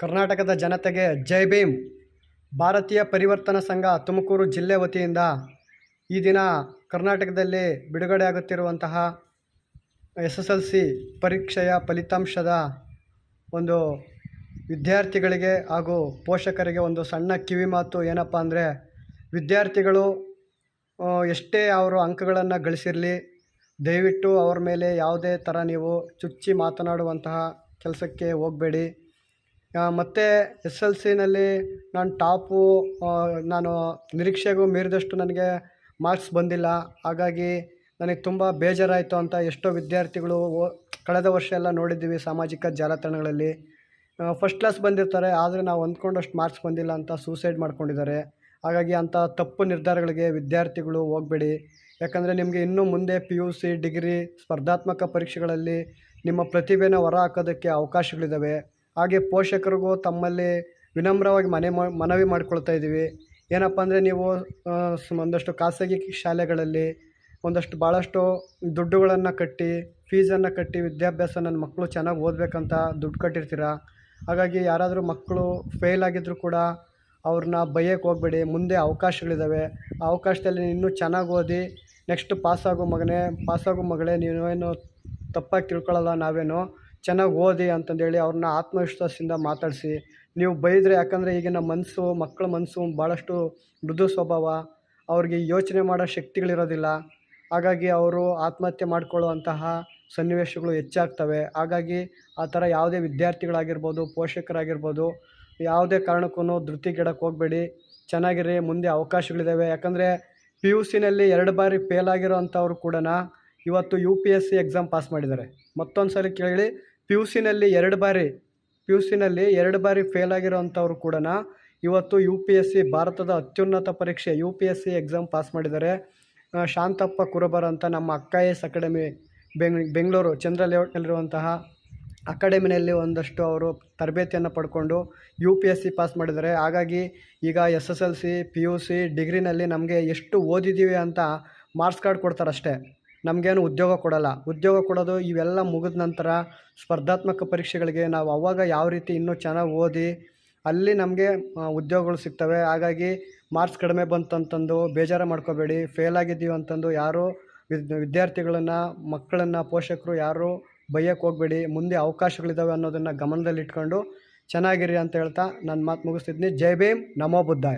ಕರ್ನಾಟಕದ ಜನತೆಗೆ ಜೈ ಭೀಮ್. ಭಾರತೀಯ ಪರಿವರ್ತನಾ ಸಂಘ ತುಮಕೂರು ಜಿಲ್ಲೆ ವತಿಯಿಂದ ಈ ದಿನ ಕರ್ನಾಟಕದಲ್ಲಿ ಬಿಡುಗಡೆಯಾಗುತ್ತಿರುವಂತಹ SSLC ಪರೀಕ್ಷೆಯ ಫಲಿತಾಂಶದ ಒಂದು ವಿದ್ಯಾರ್ಥಿಗಳಿಗೆ ಹಾಗೂ ಪೋಷಕರಿಗೆ ಒಂದು ಸಣ್ಣ ಕಿವಿಮಾತು ಏನಪ್ಪ ಅಂದರೆ, ವಿದ್ಯಾರ್ಥಿಗಳು ಎಷ್ಟೇ ಅವರು ಅಂಕಗಳನ್ನು ಗಳಿಸಿರಲಿ, ದಯವಿಟ್ಟು ಅವ್ರ ಮೇಲೆ ಯಾವುದೇ ಥರ ನೀವು ಚುಚ್ಚಿ ಮಾತನಾಡುವಂತಹ ಕೆಲಸಕ್ಕೆ ಹೋಗಬೇಡಿ. ಮತ್ತು SSLCನಲ್ಲಿ ನಾನು ಟಾಪು, ನಾನು ನಿರೀಕ್ಷೆಗೂ ಮೀರಿದಷ್ಟು ನನಗೆ ಮಾರ್ಕ್ಸ್ ಬಂದಿಲ್ಲ, ಹಾಗಾಗಿ ನನಗೆ ತುಂಬ ಬೇಜಾರಾಯಿತು ಅಂತ ಎಷ್ಟೋ ವಿದ್ಯಾರ್ಥಿಗಳು ಕಳೆದ ವರ್ಷ ಎಲ್ಲ ನೋಡಿದ್ದೀವಿ ಸಾಮಾಜಿಕ ಜಾಲತಾಣಗಳಲ್ಲಿ. ಫಸ್ಟ್ ಕ್ಲಾಸ್ ಬಂದಿರ್ತಾರೆ, ಆದರೆ ನಾವು ಅಂದ್ಕೊಂಡಷ್ಟು ಮಾರ್ಕ್ಸ್ ಬಂದಿಲ್ಲ ಅಂತ ಸೂಸೈಡ್ ಮಾಡ್ಕೊಂಡಿದ್ದಾರೆ. ಹಾಗಾಗಿ ಅಂಥ ತಪ್ಪು ನಿರ್ಧಾರಗಳಿಗೆ ವಿದ್ಯಾರ್ಥಿಗಳು ಹೋಗಬೇಡಿ. ಯಾಕಂದರೆ ನಿಮಗೆ ಇನ್ನೂ ಮುಂದೆ PUC, ಡಿಗ್ರಿ, ಸ್ಪರ್ಧಾತ್ಮಕ ಪರೀಕ್ಷೆಗಳಲ್ಲಿ ನಿಮ್ಮ ಪ್ರತಿಭೆನ ಹೊರ ಹಾಕೋದಕ್ಕೆ ಅವಕಾಶಗಳಿದ್ದಾವೆ. ಹಾಗೆ ಪೋಷಕರಿಗೂ ತಮ್ಮಲ್ಲಿ ವಿನಮ್ರವಾಗಿ ಮನವಿ ಮಾಡ್ಕೊಳ್ತಾ ಇದ್ದೀವಿ. ಏನಪ್ಪ ಅಂದರೆ, ನೀವು ಒಂದಷ್ಟು ಖಾಸಗಿ ಶಾಲೆಗಳಲ್ಲಿ ಭಾಳಷ್ಟು ದುಡ್ಡುಗಳನ್ನು ಕಟ್ಟಿ, ಫೀಸನ್ನು ಕಟ್ಟಿ ವಿದ್ಯಾಭ್ಯಾಸ ನನ್ನ ಮಕ್ಕಳು ಚೆನ್ನಾಗಿ ಓದಬೇಕಂತ ದುಡ್ಡು ಕಟ್ಟಿರ್ತೀರ. ಹಾಗಾಗಿ ಯಾರಾದರೂ ಮಕ್ಕಳು ಫೇಲ್ ಆಗಿದ್ದರೂ ಕೂಡ ಅವ್ರನ್ನ ಬೈಯಕ್ಕೆ ಹೋಗಬೇಡಿ. ಮುಂದೆ ಅವಕಾಶಗಳಿದ್ದಾವೆ. ಆ ಅವಕಾಶದಲ್ಲಿ ಇನ್ನೂ ಚೆನ್ನಾಗಿ ಓದಿ ನೆಕ್ಸ್ಟ್ ಪಾಸಾಗೋ ಮಗಳೇ, ನೀವೇನು ತಪ್ಪಾಗಿ ತಿಳ್ಕೊಳ್ಳಲ್ಲ, ನಾವೇನು ಚೆನ್ನಾಗಿ ಓದಿ ಅಂತಂದೇಳಿ ಅವ್ರನ್ನ ಆತ್ಮವಿಶ್ವಾಸದಿಂದ ಮಾತಾಡಿಸಿ. ನೀವು ಬೈದರೆ, ಯಾಕಂದರೆ ಈಗಿನ ಮಕ್ಕಳ ಮನಸ್ಸು ಭಾಳಷ್ಟು ಮೃದು ಸ್ವಭಾವ, ಅವ್ರಿಗೆ ಯೋಚನೆ ಮಾಡೋ ಶಕ್ತಿಗಳಿರೋದಿಲ್ಲ. ಹಾಗಾಗಿ ಅವರು ಆತ್ಮಹತ್ಯೆ ಮಾಡಿಕೊಳ್ಳುವಂತಹ ಸನ್ನಿವೇಶಗಳು ಹೆಚ್ಚಾಗ್ತವೆ. ಹಾಗಾಗಿ ಆ ಥರ ಯಾವುದೇ ವಿದ್ಯಾರ್ಥಿಗಳಾಗಿರ್ಬೋದು, ಪೋಷಕರಾಗಿರ್ಬೋದು, ಯಾವುದೇ ಕಾರಣಕ್ಕೂ ಧೃತಿಗೆಡಕ್ಕೆ ಹೋಗಬೇಡಿ. ಚೆನ್ನಾಗಿರಿ, ಮುಂದೆ ಅವಕಾಶಗಳಿದ್ದಾವೆ. ಯಾಕಂದರೆ PUCನಲ್ಲಿ 2 ಬಾರಿ ಫೇಲ್ ಆಗಿರೋ ಅಂಥವ್ರು ಕೂಡ ಇವತ್ತು UPSC ಎಕ್ಸಾಮ್ ಪಾಸ್ ಮಾಡಿದ್ದಾರೆ. ಮತ್ತೊಂದು ಸಲ ಕೇಳಿ, PUCನಲ್ಲಿ 2 ಬಾರಿ ಫೇಲ್ ಆಗಿರೋ ಅಂಥವ್ರು ಕೂಡ ಇವತ್ತು UPSC ಭಾರತದ ಅತ್ಯುನ್ನತ ಪರೀಕ್ಷೆ UPSC ಎಕ್ಸಾಮ್ ಪಾಸ್ ಮಾಡಿದ್ದಾರೆ. ಶಾಂತಪ್ಪ ಕುರುಬರ್ ಅಂತ ನಮ್ಮ IAS ಅಕಾಡೆಮಿ ಬೆಂಗಳೂರು ಚಂದ್ರ ಲೇಔಟ್ನಲ್ಲಿರುವಂತಹ ಅಕಾಡೆಮಿನಲ್ಲಿ ಒಂದಷ್ಟು ಅವರು ತರಬೇತಿಯನ್ನು ಪಡ್ಕೊಂಡು UPSC ಪಾಸ್ ಮಾಡಿದ್ದಾರೆ. ಹಾಗಾಗಿ ಈಗ SSLC, PUC, ಡಿಗ್ರಿನಲ್ಲಿ ನಮಗೆ ಎಷ್ಟು ಓದಿದ್ದೀವಿ ಅಂತ ಮಾರ್ಕ್ಸ್ ಕಾರ್ಡ್ ಕೊಡ್ತಾರಷ್ಟೇ, ನಮಗೇನು ಉದ್ಯೋಗ ಕೊಡೋಲ್ಲ. ಉದ್ಯೋಗ ಕೊಡೋದು ಇವೆಲ್ಲ ಮುಗಿದ ನಂತರ ಸ್ಪರ್ಧಾತ್ಮಕ ಪರೀಕ್ಷೆಗಳಿಗೆ ನಾವು ಅವಾಗ ಯಾವ ರೀತಿ ಇನ್ನೂ ಚೆನ್ನಾಗಿ ಓದಿ ಅಲ್ಲಿ ನಮಗೆ ಉದ್ಯೋಗಗಳು ಸಿಗ್ತವೆ. ಹಾಗಾಗಿ ಮಾರ್ಕ್ಸ್ ಕಡಿಮೆ ಬಂತಂತಂದು ಬೇಜಾರು ಮಾಡ್ಕೋಬೇಡಿ. ಫೇಲ್ ಆಗಿದ್ದೀವಿ ಅಂತಂದು ಯಾರೂ ವಿದ್ಯಾರ್ಥಿಗಳನ್ನು, ಮಕ್ಕಳನ್ನು, ಪೋಷಕರು ಯಾರೂ ಬೈಯಕ್ಕೆ ಹೋಗಬೇಡಿ. ಮುಂದೆ ಅವಕಾಶಗಳಿದ್ದಾವೆ ಅನ್ನೋದನ್ನು ಗಮನದಲ್ಲಿಟ್ಕೊಂಡು ಚೆನ್ನಾಗಿರಿ ಅಂತ ಹೇಳ್ತಾ ನನ್ನ ಮಾತು ಮುಗಿಸ್ತಿದ್ದೀನಿ. ಜೈ ಭೀಮ್, ನಮೋ ಬುದ್ಧಾಯ.